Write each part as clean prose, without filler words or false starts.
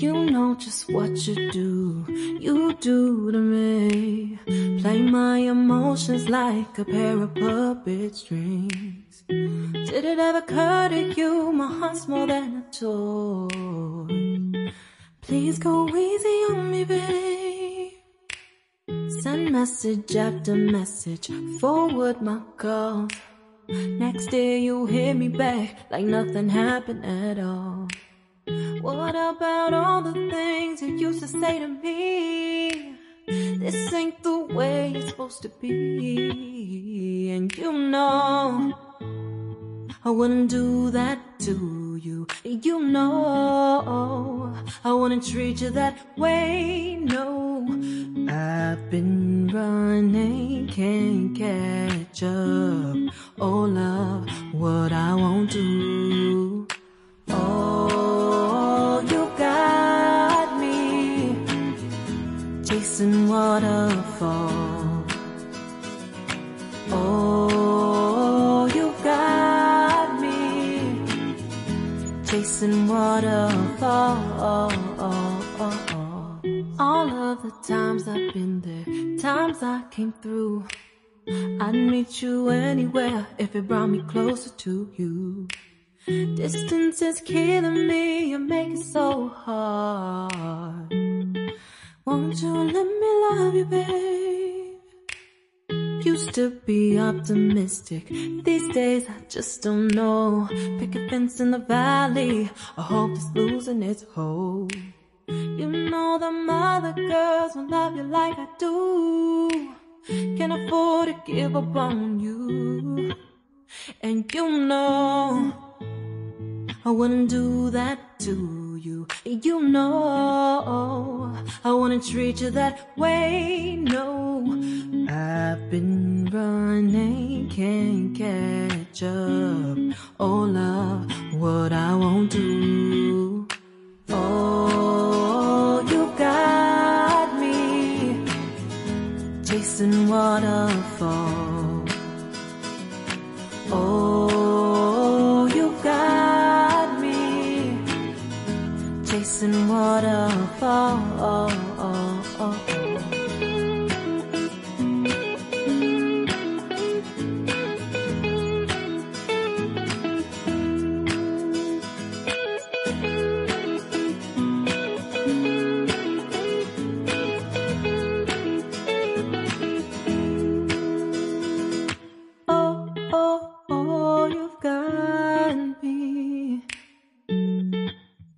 You know just what you do to me. Play my emotions like a pair of puppet strings. Did it ever occur to you my heart's more than a toy? Please go easy on me, babe. Send message after message, forward my calls. Next day you hit me back like nothing happened at all. What about all the things you used to say to me? This ain't the way it's supposed to be. And you know I wouldn't do that to you. You know I wouldn't treat you that way, no. I've been running, can't catch up. Oh love, what I won't do. Oh, you got me chasing waterfalls. Oh, you got me chasing waterfalls. All of the times I've been there, times I came through, I'd meet you anywhere if it brought me closer to you. Distance is killing me, you make it so hard. Won't you let me love you, babe? Used to be optimistic, these days I just don't know. Pick a fence in the valley, I hope it's losing its hold. You know them other girls won't love you like I do. Can't afford to give up on you. And you know I wouldn't do that to you. You know I wouldn't treat you that way, no. I've been running, can't catch up. Oh love, what I won't do. Oh, you got me chasing waterfalls. Oh, you got me chasing waterfalls.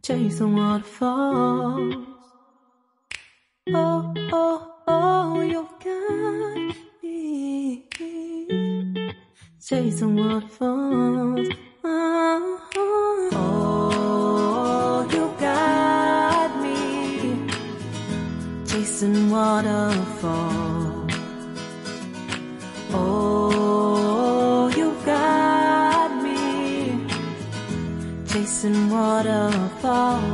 Chasing waterfalls. Oh, oh, oh, you've got me chasing waterfalls. Oh, oh, you got me chasing waterfalls. Oh, you got me chasing waterfalls.